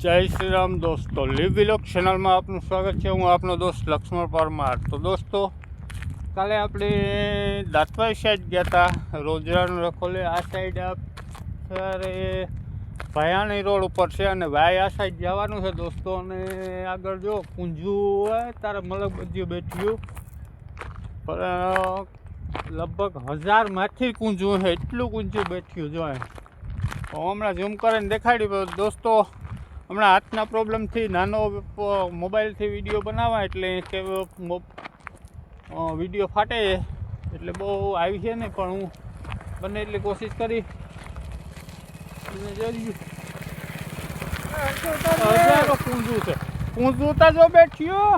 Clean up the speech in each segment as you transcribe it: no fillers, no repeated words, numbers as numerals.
જય શ્રી રામ દોસ્તો, leave vlog ચેનલમાં આપનું સ્વાગત છે। હું આપનો દોસ્ત લક્ષ્મણ પરમાર। તો દોસ્તો, કાલે આપણે દાંતવાઈ સાઈડ ગયા હતા, રોજરાનું રખોલે। આ સાઈડ અત્યારે ભાયાણી રોડ ઉપર છે અને ભાઈ આ સાઈડ જવાનું છે દોસ્તો। અને આગળ જો કુંજુ હોય તારે મલક બધું બેઠ્યું, પણ લગભગ 1000માંથી કુંજુ છે, એટલું કુંજુ બેઠ્યું જો। હમણાં ઝૂમ કરીને દેખાડી દોસ્તો। હમણાં હાથના પ્રોબ્લેમથી નાનો મોબાઈલથી વિડીયો બનાવવા એટલે કે વિડીયો ફાટે એટલે બહુ આવી છે ને, પણ હું બને એટલી કોશિશ કરી। હજારો કુંજુ છે, કુંજુ તો જો બેઠ્યો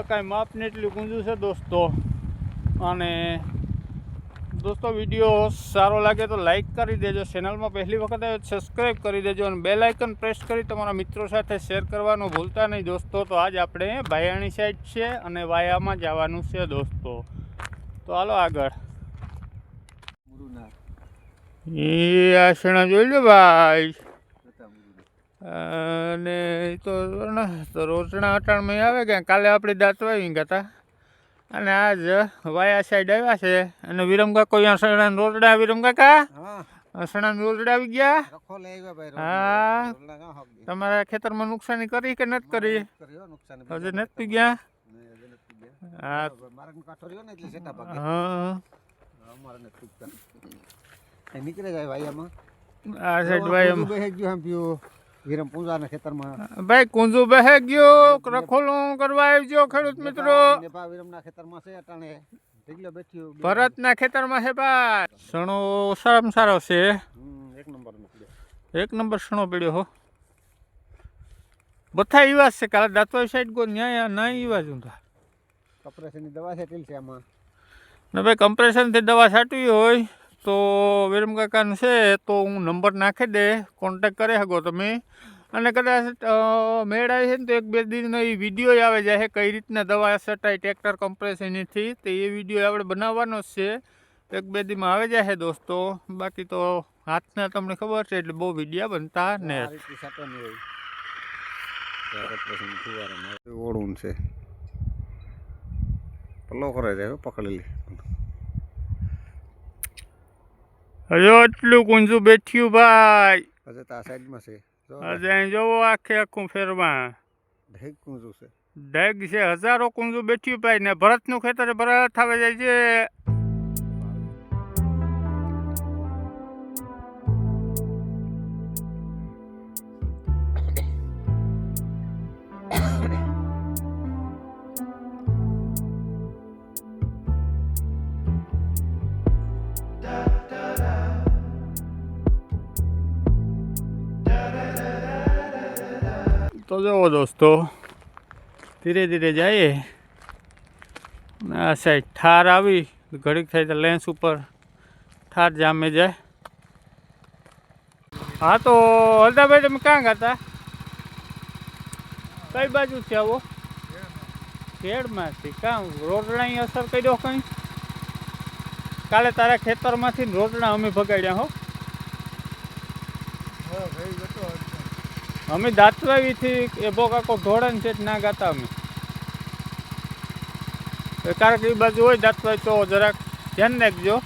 કાંઈ માપ ને એટલી કુંજુ છે દોસ્તો। અને દોસ્તો, વિડીયો સારો લાગે તો લાઈક કરી દેજો, ચેનલમાં પહેલી વખત આવે સબસ્ક્રાઈબ કરી દેજો અને બેલ આઇકન પ્રેસ કરી તમારા મિત્રો સાથે શેર કરવાનું ભૂલતા નહીં દોસ્તો। તો આજ આપણે ભાયાણી સાઈડ છે અને વાયામાં જવાનું છે દોસ્તો। તો હાલો આગળ। એ આસણા જોઈ લો ભાઈ, અને તો રોટણા અટાણમાં આવે ગયા। કાલે આપણે દાંતવાઈ ગયા હતા અને આજ વાયા સાઈડ આવ્યા છે। અને વિરમ કાકો અહીંયા રોટડા, વિરમ કાકા અસણા રોટડા આવી ગયા। હા, તમારા ખેતરમાં નુકસાની કરી કે નથી કરી? હજી નથી ગયા? હા, નીકળે જાય વાયામાં। આ સાઈડ વાયામાં વિરમ પૂંજાના ખેતરમાં ભાઈ કુંજુ બેહે ગયો, રખોલું કરવા આવજો ખેડૂત મિત્રો। વિરમના ખેતરમાં છે અટાણે ઢીગલો બેઠ્યો, ભરતના ખેતરમાં છે ભાઈ। સણો સારામાં સારો છે, એક નંબર સણો પડ્યો હો। બધા ઈવાજ છે, કાલે દાંતવાઈ સાઈડ ગો ન્યાય ના ઈવાજ ઊંધા કમ્પ્રેશનની દવા છાંટેલી છે આમાં ને ભાઈ। કમ્પ્રેશનથી દવા છાંટવી હોય તો વિરમ કાકાનું છે, તો હું નંબર નાખી દે, કોન્ટેક કરી શકો તમે। અને કદાચ મેળ આવી છે ને તો 1-2 દિનનો એ વિડીયો આવે જાય કઈ રીતના દવા છટાય ટ્રેક્ટર કમ્પ્રેશનથી, તો એ વિડીયો આપણે બનાવવાનો જ છે। 1-2 દીમાં આવી જાય દોસ્તો। બાકી તો હાથના તમને ખબર છે એટલે બહુ વિડીયો બનતા ને ઓળું છે પલ્લો કરે છે પકડેલી। હજો એટલું કુંજુ બેઠ્યું ભાઈ, હજે તો આ સાઈડમાં છે, હજે અહીં જોવો આખે આખું ફેરમાં ઢેગ કુંજુ છે, ઢેગ છે, હજારો કુંજુ બેઠ્યું ભાઈ। ને ભરતનું ખેતર ભરત આવે જાય છે। તો જુઓ દોસ્તો, ધીરે ધીરે જઈએ। આ સાઈડ ઠાર આવી ઘડીક થાય તો લેન્સ ઉપર ઠાર જામે જાય। હા, તો હરદાભાઈ તમે ક્યાં ગયા? કઈ બાજુથી આવો? ખેડમાંથી? કાં રોટણાની અસર કર્યો કંઈ? કાલે તારા ખેતરમાંથી રોટણા અમે ભગાડ્યા હો। અમે દાંતવાવીથી એભો કાકો ધોળણ છે ના ગાતા અમે, કારણ કે એ બાજુ હોય દાંતવાઈ તો જરાક ધ્યાન રાખજો।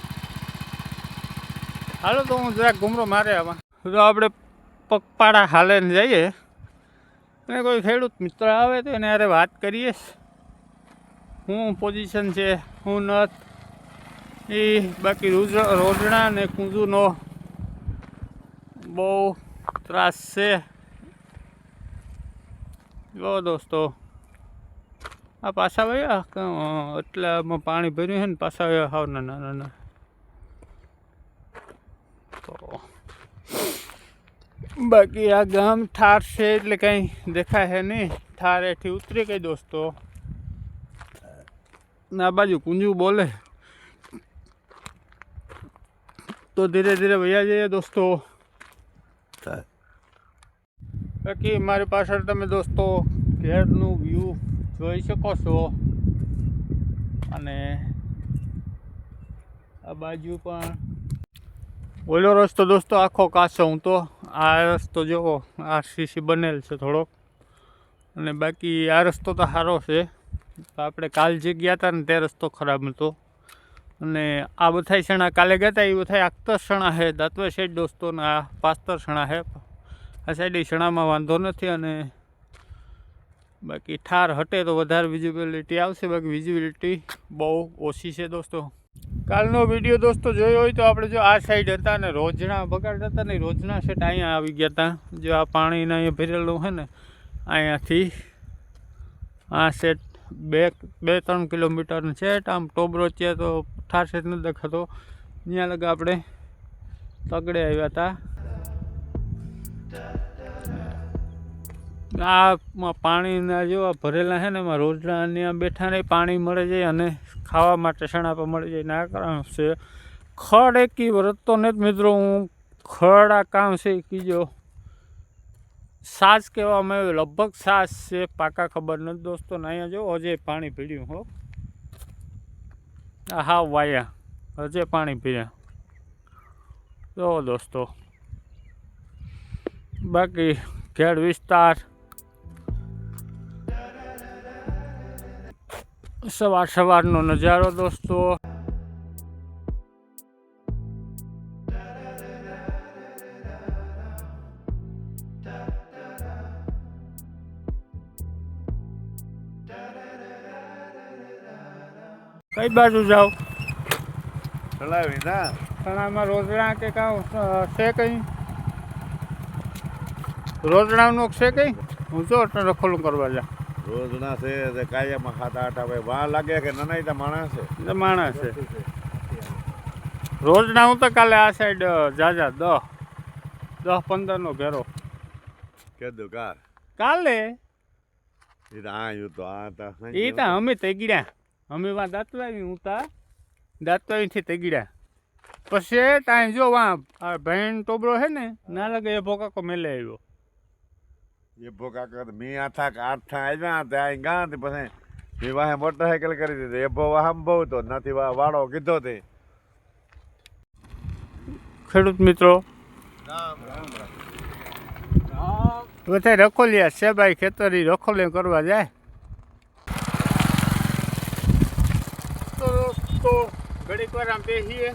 હાલો તો હું જરાક ઘૂમરો મારે આમાં। તો આપણે પગપાળા હાલે જઈએ અને કોઈ ખેડૂત મિત્ર આવે તો એને અરે વાત કરીએ શું પોઝિશન છે શું નથી એ। બાકી રોજણા ને કુંજુનો બહુ ત્રાસ છે જો દોસ્તો। આ પાછા વયા એટલામાં પાણી ભર્યું છે ને, પાછા વયા હાવ નાના નાના। તો બાકી આ ગામ ઠાર છે એટલે કંઈ દેખાય છે નહીં, ઠાર એથી ઉતરી ગઈ દોસ્તો। આ બાજુ કુંજુ બોલે તો ધીરે ધીરે વયા જઈએ દોસ્તો। બાકી મારી પાછળ તમે દોસ્તો ઘેરનું વ્યૂ જોઈ શકો છો, અને આ બાજુ પણ ઓલો રસ્તો દોસ્તો આખો કાચો, હું તો આ રસ્તો જુઓ, આ સીસી બનેલ છે થોડોક, અને બાકી આ રસ્તો તો સારો છે. તો આપણે કાલ જે ગયા હતા ને તે રસ્તો ખરાબ હતો. અને આ બધાય સણા કાલે ગયા હતા એ બધા આખતર સણા છે, દાંતવા સાઈડ દોસ્તોના આ પાસ્તર સણા છે. આ સાઈડ સણામાં વાંધો નથી. અને બાકી ઠાર હટે તો વધારે વિઝિબિલિટી આવશે, બાકી વિઝિબિલિટી બહુ ઓછી છે દોસ્તો. કાલનો વિડીયો દોસ્તો જોયો હોય તો આપણે જો આ સાઈડ હતા ને રોજણા બગાડતા હતા ને રોજના સેટ અહીંયા આવી ગયા હતા. જો આ પાણીના અહીંયા ભરેલું છે ને અહીંયાથી આ સેટ 2-3 કિલોમીટરનું છે. આમ ટોબરો છે તો ઠાર સેટ નથી દેખાતો. ત્યાં લગા આપણે તગડે આવ્યા હતા. આ પાણીના જેવા ભરેલા છે ને એમાં રોજના ત્યાં બેઠા નહીં, પાણી મળે જાય અને ખાવા માટે સણા પર મળી જાય. ના કારણ છે ખડ એકી વરતતો નથી મિત્રો. હું ખડ આ કામ છે કીજો સાસ કહેવામાં આવે, લગભગ સાસ છે, પાકા ખબર નથી દોસ્તો. ને અહીંયા જો હજે પાણી પીડ્યું હો, આ હા વાયા હજે પાણી પીડ્યા જો દોસ્તો. બાકી ખેડ વિસ્તાર સવારનો નજારો દોસ્તો. કઈ બાજુ જાઓ? ચલાવી ના સણામાં રોજણા કે કાં છે કંઈ? રોજણાનું છે કંઈ? હું જો રખોલું કરવા જા. રોજના છે તે કાયમાં 7-8 આવે વાહ લાગે કે નનાઈ તો માણસ છે. માણસ છે રોજના. હું તો કાલે આ સાઈડ જાજા 10-15 ઘેરો કીધું કાર કાલે. એ તો આયું તો આ તો એ તો અમે તેગડ્યા, અમે વાં દાંતવાવી, હું તા દાંતવાવીથી તેગડ્યા. પછી ત્યાં જો વાં બહેન ટોબરો છે ને ના લાગે એ ભોકાકો મેલે આવ્યો. એ ભોકા કર મી આથા આવ્યા ત્યાં ગયા તે પછી મી વાહે મોટરસાઇકલ કરી દીધી. એ ભો વાહમ બહુ તો નથી વાળો કીધો તે. ખેડૂત મિત્રો બધા રખોલિયા છે ભાઈ, ખેતરી રખોલે કરવા જાય તો ઘડીક વાર આમ બેસીએ,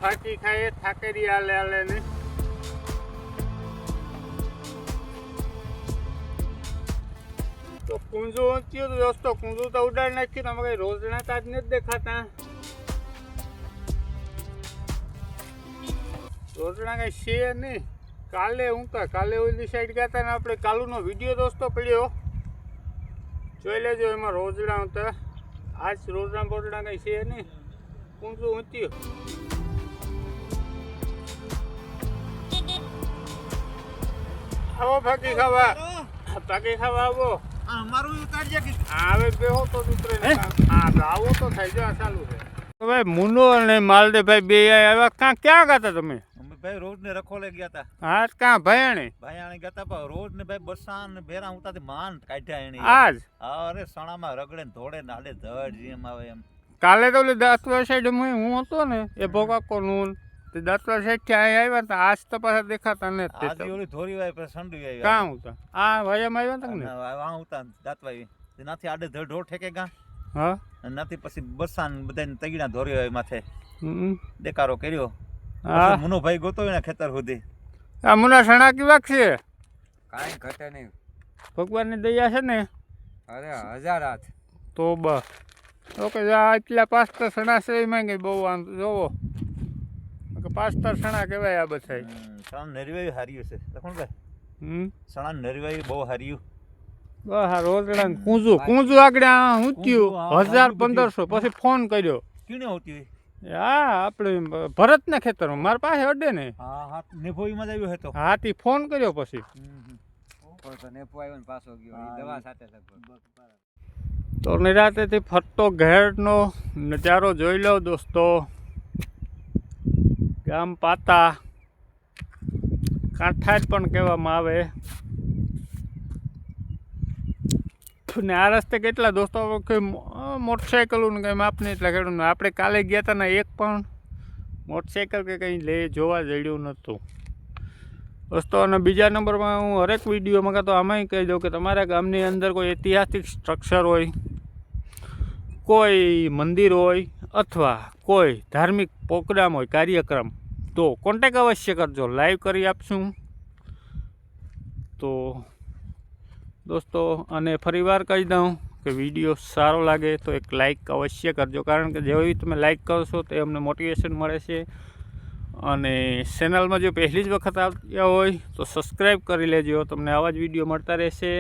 ફાંકી ખાઈએ, થાકેરી હાલે ને તો કુંજુ ઊંચ્યું દોસ્તો. કુંજુ તો ઉડાડી નાખ્યું. તમે કઈ રોજના તાજ નથી દેખાતા. રોજના કઈ છે નહીં. કાલે હું તો કાલે ઓલી સાઈડ ગયા હતા ને આપણે કાલુનો વિડીયો દોસ્તો પડ્યો, જોઈ લેજો. એમાં રોજડા હતા. આજ રોજડા બોજડા કઈ છે નહીં. કુંજુ ઊંચ્યું. આવો ભાગી ખાવા, ભાગી ખાવા આવો. આવે બેહો તો ઉતરે ને આવો તો થાય. જો ચાલુ છે ભાઈ. મુનો અને માલદેભાઈ બે આવ્યા. ક્યાં ગયા હતા તમે? ભાઈ રોજ ને રખોલે ગયા હતા. હા ક્યાં ભયાણી? ભાઈ ગયા હતા પણ રોજ ને ભાઈ બસાન ને ભેરા ઉતાથી માન કાઢ્યા એની. આજ અરે સણામાં રગડે ને ધોડે ને હાલે ધડ જેમ આવે એમ. કાલે તો ઓલી દાંતવા સાઈડ હું હતો ને એ ભોગાકો નું દાંતવા સાઈડ થી અહીંયા આવ્યા હતા. આજ તો પાછા દેખાતા ને ઓલી ધોરી વાય પછી સંડુ આવી. કાં હતા આ ભાઈમાં આવ્યા હતા ને વાં ઉતા દાંતવાઈ નાથી આડે ધડ ઢોર ઠેકે ગા. હા નાથી પછી બસાન બધાને તગીડા ધોરી હોય માથે દેકારો કર્યો. હા મુનો ભાઈ ગોતો ને ખેતર સુધી. આ મુના સણા કેવા છે? કાંઈ ઘટે નહીં, ભગવાનની દયા છે ને. અરે 1000 હાથ તો બસ ઓકે. એટલા 5 સણા છે એમાં કઈ બહુ વાંધો જોવો. 5 સણા કહેવાય આ બધા. સણા નરવાઈ હાર્યું છે લખણભાઈ. સણા નરવાઈ બહુ હાર્યું. બસ આ રોજડા કુંજુ આગળ ઊંચ્યું 1000-1500 પછી ફોન કર્યો. કીને હોતી હા આપણે ભરતના ખેતરમાં મારા પાસે અડે ને. હા હા નેભોઈમાં જ આવ્યો હતો. હાથી ફોન કર્યો પછી નેભો આવ્યો ને પાછો ગયો દવા સાથે લગભગ. તો નિરાતેથી ફરતો ઘેરનો નજારો જોઈ લો દોસ્તો. ગામ પાતા કાંઠા જ પણ કહેવામાં આવે. ને આ રસ્તે કેટલા દોસ્તો મોટરસાઇકલોનું કંઈ માપ નહીં એટલા ખેડૂત. આપણે કાલે ગયા હતા ને એક પણ મોટરસાઇકલ કે કંઈ જોવા જડ્યું નહોતું. દોસ્તો અને બીજા નંબરમાં હું હરેક વિડીયોમાં કાં તો આમાંય કહી દઉં કે તમારા ગામની અંદર કોઈ ઐતિહાસિક સ્ટ્રક્ચર હોય, કોઈ મંદિર હોય અથવા કોઈ ધાર્મિક પ્રોગ્રામ હોય, કાર્યક્રમ, તો કોન્ટેક અવશ્ય કરજો, લાઈવ કરી આપશું. તો દોસ્તો અને ફરીવાર કહી દઉં કે વિડીયો સારો લાગે તો એક લાઈક અવશ્ય કરજો, કારણ કે જેવી તમે લાઈક કરશો તે અમને મોટિવેશન મળે છે. અને ચેનલમાં જો પહેલી જ વખત આવ્યા હોય તો સબસ્ક્રાઈબ કરી લેજો, તમને આવા જ વિડીયો મળતા રહેશે.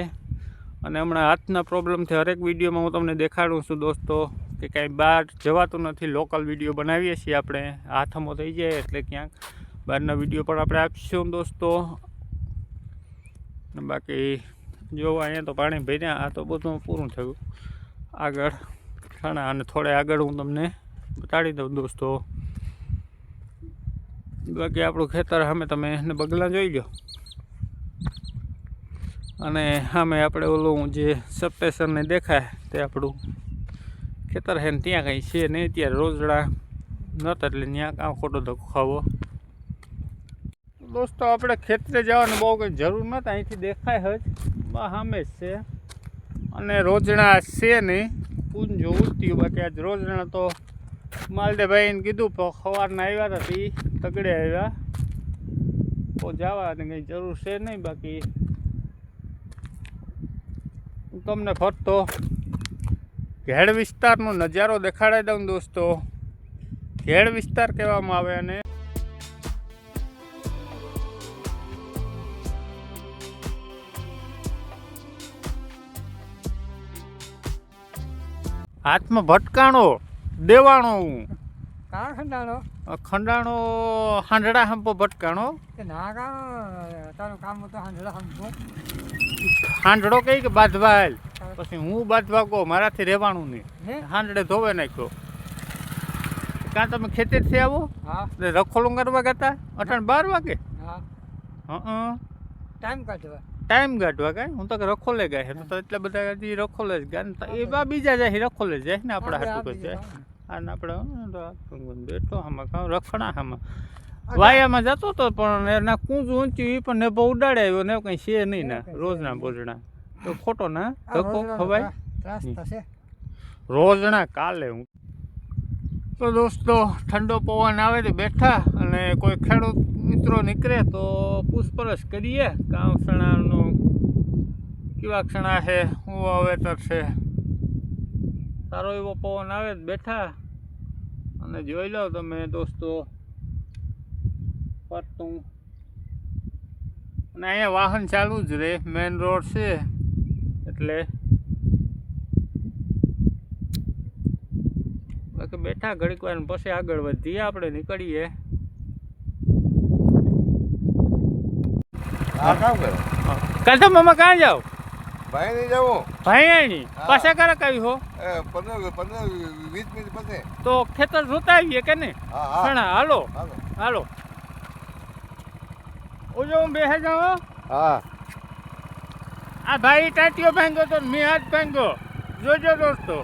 અને હમણાં હાથના પ્રોબ્લેમથી હરેક વિડીયોમાં હું તમને દેખાડું છું દોસ્તો કે કાંઈ બહાર જવાતું નથી. લોકલ વિડીયો બનાવીએ છીએ આપણે, હાથમો થઈ જાય એટલે ક્યાંક બહારના વિડીયો પણ આપણે આપીશું દોસ્તો. બાકી જો અહીંયા તો પાણી ભર્યા, આ તો બધું પૂરું થયું. આગળ ઘણા અને થોડે આગળ હું તમને બતાડી દઉં દોસ્તો. બાકી આપણું ખેતર સામે તમે એને બગલા જોઈ લો, અને સામે આપણે ઓલું જે સબસ્ટેશનને દેખાય તે આપણું ખેતર છે ને ત્યાં કંઈ છે નહીં. ત્યારે રોજડા નહોતા એટલે ત્યાં કાં ખોટો ધક્કો ખાવો. દોસ્તો આપણે ખેતરે જવાની બહુ કંઈ જરૂર નહોતી, અહીંથી દેખાય જ સામે જ છે. અને રોજણા છે નહીં, પૂંજો ઉડતી. બાકી આજ રોજણા તો માલદેભાઈને કીધું સવારના આવ્યા હતા તે તગડે આવ્યા, તો જવાની કંઈ જરૂર છે નહીં. બાકી હું તમને ફરતો ઘેડ વિસ્તારનો નજારો દેખાડી દઉં દોસ્તો. ઘેડ વિસ્તાર કહેવામાં આવે. અને હાથમાં ભટકાણો દેવાણો કા ખંડાણો ખંડાણો હાંડડા હંપો ભટકાણો. કે ના કા તારું કામ તો હાંડડા હમકો હાંડડો કઈ કે બાંધવા હાલ, પછી હું બાંધવા કહો, મારાથી રહેવાનું નહીં. હે હાંડડે ધોવે નાખ્યો. કાં તમે ખેતરથી આવો હા એટલે રખોલું કરવા ગયા અટાણ 12 વાગે. હા હં ટાઈમ કાઢવા ટાઈમ કાઢવા કાંઈ, હું તો કે રખોલે ગયા છે તો એટલા બધા હજી રખોલે જ ગયા ને. એ બા બીજા જાય રખોલે જાય ને આપણા હાટું જાય. અને આપણે બેઠો આમાં કાં રખણા આમાં વાયામાં જતો હતો, પણ એના કૂંજ ઊંચી એ પણ નેભો ઉડાડે આવ્યો ને કંઈ છે નહીં ના રોજના બોજણા. તો ખોટો ના ધક્કો ખવાય ત્રાસ થશે. રોજણા કાલે હું તો દોસ્તો ઠંડો પવન આવે તો બેઠા, અને કોઈ ખેડૂત મિત્રો નીકળે તો પૂછપરછ કરીએ કાં ક્ષણાનો કેવા ક્ષણા છે, શું વાવેતર છે. સારો એવો પવન આવે તો બેઠા અને જોઈ લો તમે દોસ્તો ફરતું. અને અહીંયા વાહન ચાલુ જ રહે, મેઇન રોડ છે એટલે. બાકી બેઠા ઘડીક વાર પછી આગળ વધીએ, આપણે નીકળીએ. આ કામ કરો કાંઠા મામા કાં જાઓ? ભાઈ નહીં જવું ભાઈ આણી પાછા ક્યારેક આવી હો? 15-20 મિનિટ પછી. તો ખેતર જોતા આવીએ કે નહીં? હા હા ઘણા હાલો હાલો. હાલો. ઓજો હું બેસે જાઉં. હા આ ભાઈ ટાટીઓ ભાંગ્યો તો મેં હાથ ભાંગ્યો, જોજો દોસ્તો.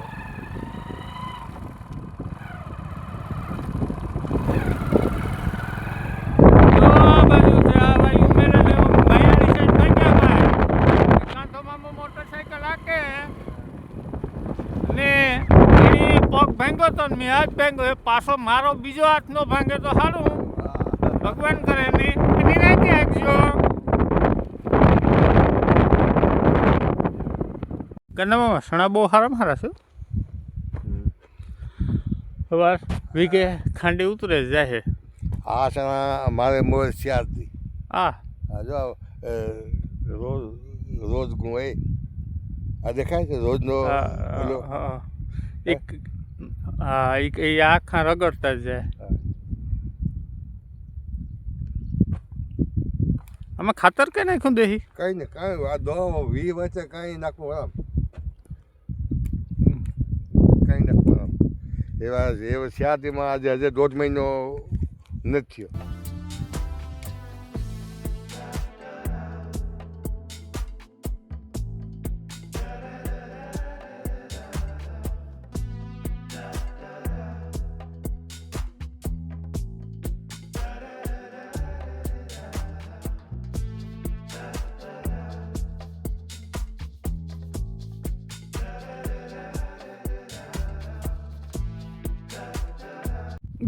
ભાંગ્યો તો મેં હાથ ભાંગ્યો, એ પાછો મારો બીજો હાથ નો ભાંગે તો સારું, ભગવાન કરે નહીં. એની નાખી આપજો. ગન્નામાં સણા બહુ સારા છે. સવાર વીઘે ખાંડી ઉતરે જાય. આ સણા મારે મોર શિયાળથી હા જો રોજ રોજ ગું આ દેખાય છે રોજનો પેલો. એક હા એ આખા રગડતા જ જાય. આમાં ખાતર કઈ નાખ્યું દેહી? કઈ ને કઈ આ દો 20 વચ્ચે કઈ નાખવું આમ કઈ નાખવું આમ એવા શિયાળીમાં આજે હજે 1.5 મહિનો નથી થયો.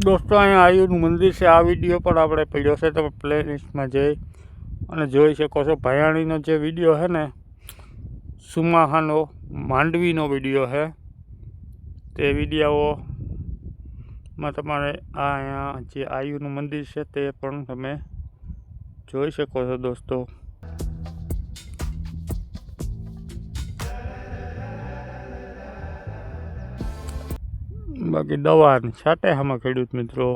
દોસ્તો અહીંયા આયુનું મંદિર છે. આ વિડીયો પણ આપણે પડ્યો છે, તમે પ્લે લિસ્ટમાં જઈ અને જોઈ શકો છો. ભયાણીનો જે વિડીયો છે ને, સુમાહાનો માંડવીનો વિડીયો છે, તે વિડીયોમાં તમારે આ અહીંયા જે આયુનું મંદિર છે તે પણ તમે જોઈ શકો છો દોસ્તો. બાકી દવા છાંટે આમાં ખેડૂત મિત્રો.